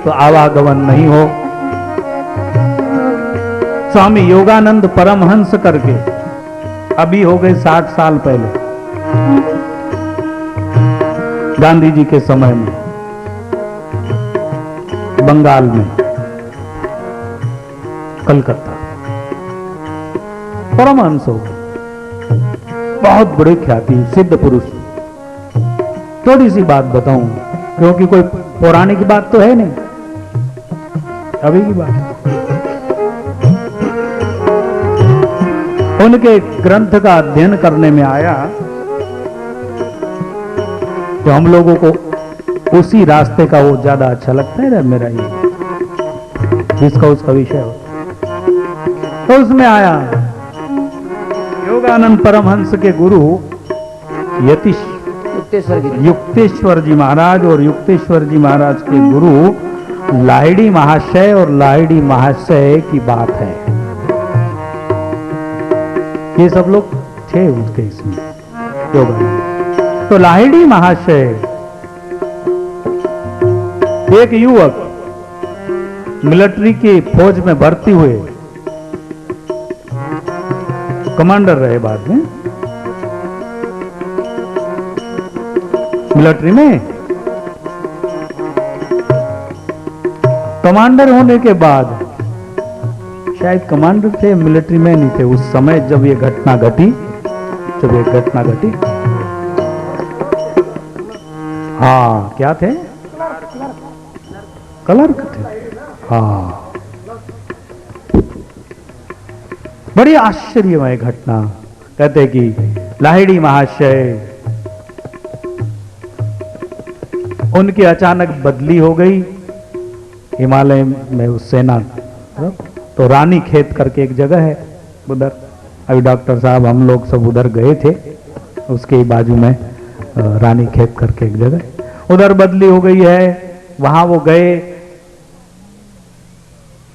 तो आवागमन नहीं हो। स्वामी योगानंद परमहंस करके अभी हो गए 60 साल पहले, गांधी जी के समय में बंगाल में कलकत्ता परमहंस हो गए, बहुत बड़े ख्याति सिद्ध पुरुष। थोड़ी सी बात बताऊं क्योंकि कोई पौराणिक बात तो है नहीं, अभी की बात। उनके ग्रंथ का अध्ययन करने में आया तो हम लोगों को उसी रास्ते का वो ज्यादा अच्छा लगता है ना, मेरा ये जिसका उसका विषय हो। तो उसमें आया योगानंद परमहंस के गुरु युक्तेश्वर जी महाराज, और युक्तेश्वर जी महाराज के गुरु लाहिड़ी महाशय, और लाहिड़ी महाशय की बात है। ये सब लोग थे उनके इसमें योगानंद। तो लाहिड़ी महाशय एक युवक मिलिट्री की फौज में भर्ती हुए, कमांडर रहे बाद में मिलिट्री में। कमांडर होने के बाद, शायद कमांडर थे मिलिट्री में नहीं थे उस समय जब ये घटना घटी, हाँ क्या थे, क्लर्क थे। हाँ, बड़ी आश्चर्यमय घटना। कहते कि लाहिड़ी महाशय उनकी अचानक बदली हो गई हिमालय में उस सेना, तो रानी खेत करके एक जगह है उधर, अभी डॉक्टर साहब हम लोग सब उधर गए थे, उसके बाजू में रानी खेत करके एक जगह, उधर बदली हो गई है। वहां वो गए,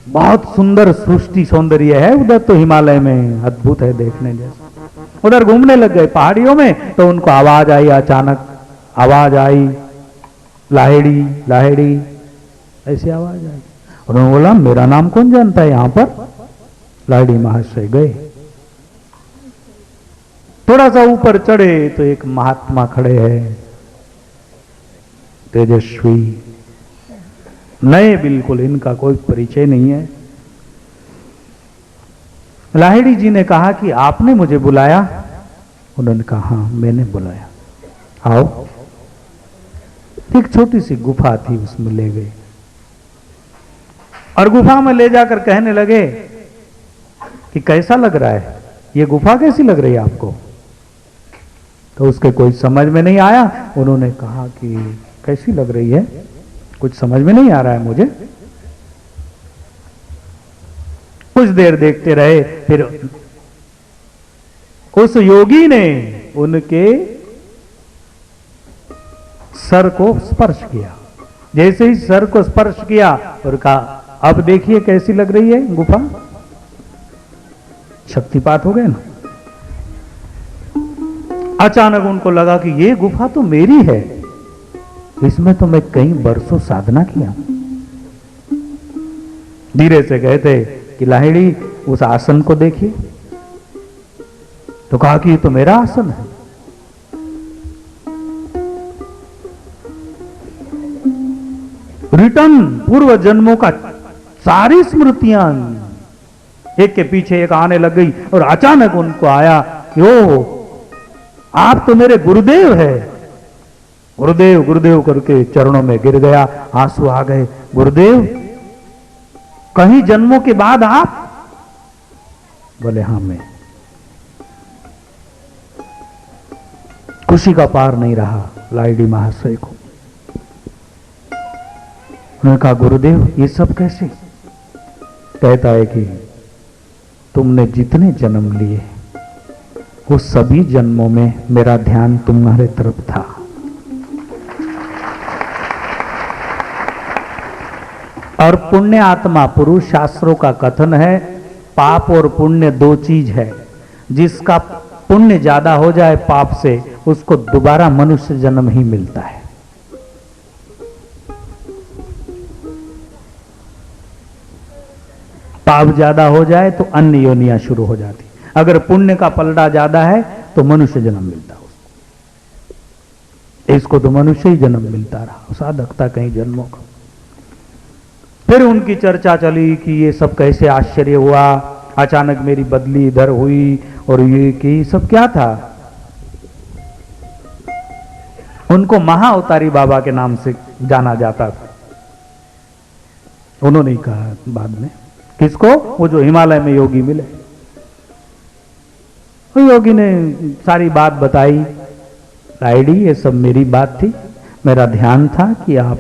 बहुत सुंदर सृष्टि सौंदर्य है उधर, तो हिमालय में अद्भुत है देखने जैसा। उधर घूमने लग गए पहाड़ियों में, तो उनको आवाज आई, अचानक आवाज आई, लाहिड़ी लाहिड़ी ऐसी आवाज आई। उन्होंने बोला मेरा नाम कौन जानता है यहां पर। लाहिड़ी महाशय गए, थोड़ा सा ऊपर चढ़े तो एक महात्मा खड़े हैं, तेजस्वी, नए बिल्कुल, इनका कोई परिचय नहीं है। लाहिड़ी जी ने कहा कि आपने मुझे बुलाया। उन्होंने कहा हाँ मैंने बुलाया, आओ। एक छोटी सी गुफा थी, उसमें ले गए और गुफा में ले जाकर कहने लगे कि कैसा लग रहा है, ये गुफा कैसी लग रही है आपको। तो उसके कोई समझ में नहीं आया। उन्होंने कहा कि कैसी लग रही है, कुछ समझ में नहीं आ रहा है मुझे। कुछ देर देखते रहे, फिर उस योगी ने उनके सर को स्पर्श किया। जैसे ही सर को स्पर्श किया और कहा अब देखिए कैसी लग रही है गुफा। शक्तिपात हो गए ना। अचानक उनको लगा कि ये गुफा तो मेरी है, इसमें तो मैं कई वर्षों साधना किया। धीरे से कहते कि लाहिड़ी उस आसन को देखिए। तो कहा कि ये तो मेरा आसन है। रिटर्न पूर्व जन्मों का सारी स्मृतियां एक के पीछे एक आने लग गई, और अचानक उनको आया कि ओ आप तो मेरे गुरुदेव है। गुरुदेव गुरुदेव करके चरणों में गिर गया, आंसू आ गए। गुरुदेव कहीं जन्मों के बाद आप? बोले हाँ मैं। खुशी का पार नहीं रहा लाहिड़ी महाशय को। उन्होंने कहा गुरुदेव ये सब कैसे? कहता है कि तुमने जितने जन्म लिए वो सभी जन्मों में मेरा ध्यान तुम्हारे तरफ था। और पुण्य आत्मा पुरुष, शास्त्रों का कथन है पाप और पुण्य दो चीज है। जिसका पुण्य ज्यादा हो जाए पाप से, उसको दोबारा मनुष्य जन्म ही मिलता है। पाप ज्यादा हो जाए तो अन्य योनियां शुरू हो जाती, अगर पुण्य का पलड़ा ज्यादा है तो मनुष्य जन्म मिलता उसको। इसको तो मनुष्य ही जन्म मिलता रहा, साधकता कहीं जन्मों का। फिर उनकी चर्चा चली कि ये सब कैसे आश्चर्य हुआ, अचानक मेरी बदली इधर हुई, और ये कि सब क्या था। उनको महाअवतारी बाबा के नाम से जाना जाता था। उन्होंने ही कहा बाद में, किसको? वो जो हिमालय में योगी मिले। वो योगी ने सारी बात बताई, आईडी ये सब मेरी बात थी, मेरा ध्यान था कि आप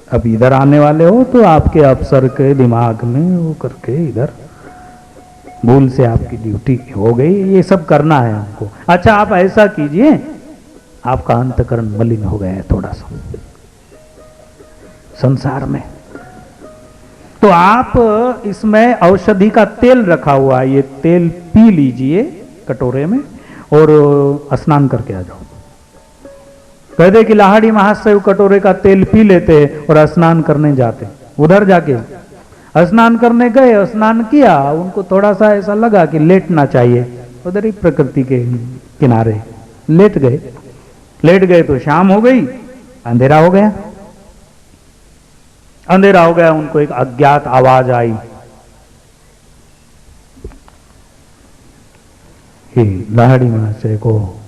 अब इधर आने वाले हो, तो आपके अफसर के दिमाग में वो करके इधर भूल से आपकी ड्यूटी हो गई, ये सब करना है हमको। अच्छा आप ऐसा कीजिए, आपका अंतकरण मलिन हो गया है थोड़ा सा संसार में, तो आप इसमें औषधि का तेल रखा हुआ है, ये तेल पी लीजिए कटोरे में और स्नान करके आ जाओ। कहते कि लाहड़ी महाशय कटोरे का तेल पी लेते और स्नान करने जाते। उधर जाके स्नान करने गए, स्नान किया, उनको थोड़ा सा ऐसा लगा कि लेटना चाहिए, उधर ही प्रकृति के किनारे लेट गए तो शाम हो गई, अंधेरा हो गया। उनको एक अज्ञात आवाज आई, कि लाहड़ी महाशय को,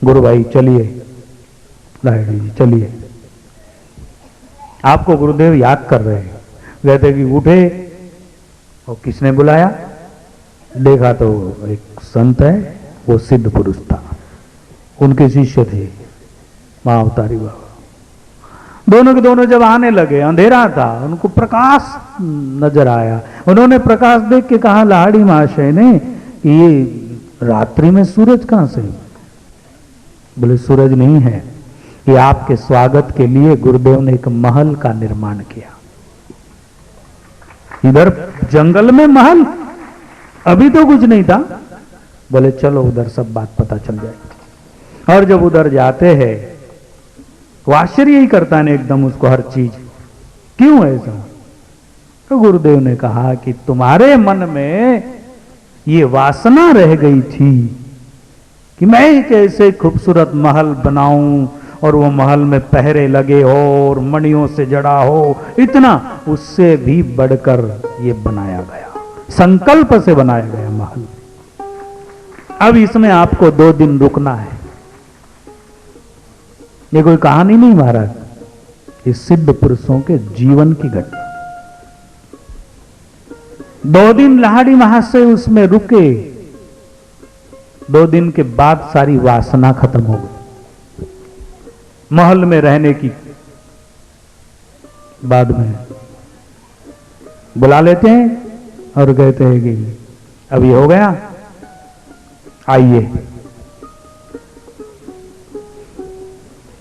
गुरु भाई चलिए, लाहड़ी जी चलिए, आपको गुरुदेव याद कर रहे हैं। कहते कि उठे, और किसने बुलाया? देखा तो एक संत है, वो सिद्ध पुरुष था, उनके शिष्य थे महाअवतारी बाबा। दोनों के दोनों जब आने लगे, अंधेरा था, उनको प्रकाश नजर आया। उन्होंने प्रकाश देख के कहा लाहड़ी महाशय ने, ये रात्रि में सूरज कहां से? बोले सूरज नहीं है, ये आपके स्वागत के लिए गुरुदेव ने एक महल का निर्माण किया। इधर जंगल में महल, अभी तो कुछ नहीं था। बोले चलो उधर सब बात पता चल जाएगी। और जब उधर जाते हैं, वो आश्चर्य ही करता है एकदम उसको हर चीज, क्यों ऐसा? तो गुरुदेव ने कहा कि तुम्हारे मन में ये वासना रह गई थी कि मैं एक ऐसे खूबसूरत महल बनाऊं और वो महल में पहरे लगे हो और मणियों से जड़ा हो, इतना, उससे भी बढ़कर ये बनाया गया, संकल्प से बनाया गया महल। अब इसमें आपको 2 दिन रुकना है। ये कोई कहानी नहीं महाराज, ये सिद्ध पुरुषों के जीवन की घटना। 2 दिन लाहड़ी महाशय उसमें रुके। 2 दिन के बाद सारी वासना खत्म हो गई महल में रहने की। बाद में बुला लेते हैं और कहते हैं कि अब ये हो गया, आइए।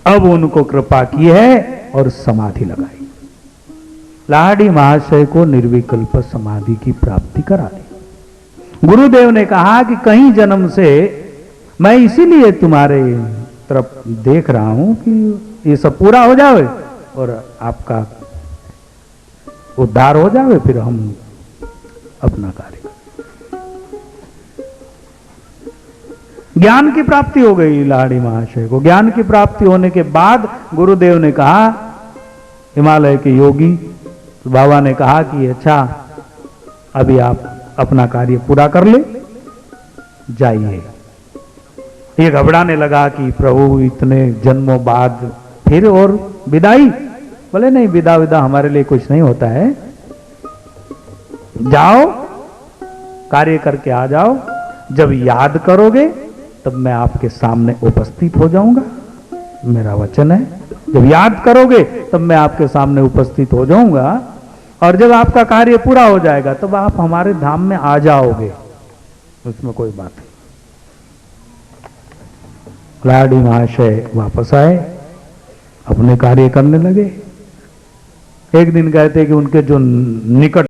अब उनको कृपा की है और समाधि लगाई। लाहड़ी महाशय को निर्विकल्प समाधि की प्राप्ति करा दी। गुरुदेव ने कहा कि कहीं जन्म से मैं इसीलिए तुम्हारे तरफ देख रहा हूं कि ये सब पूरा हो जाए और आपका उद्धार हो जाए, फिर हम अपना कार्य। ज्ञान की प्राप्ति हो गई लाहड़ी महाशय को। ज्ञान की प्राप्ति होने के बाद गुरुदेव ने कहा, हिमालय के योगी बाबा ने कहा कि अच्छा अभी आप अपना कार्य पूरा कर ले, जाइए। ये घबराने लगा कि प्रभु इतने जन्मों बाद फिर और विदाई? बोले नहीं, विदा हमारे लिए कुछ नहीं होता है, जाओ कार्य करके आ जाओ। जब याद करोगे तब मैं आपके सामने उपस्थित हो जाऊंगा, मेरा वचन है। जब याद करोगे तब मैं आपके सामने उपस्थित हो जाऊंगा, और जब आपका कार्य पूरा हो जाएगा तब आप हमारे धाम में आ जाओगे, उसमें कोई बात नहीं। लाहड़ी महाशय वापस आए, अपने कार्य करने लगे। एक दिन कहते कि उनके जो निकट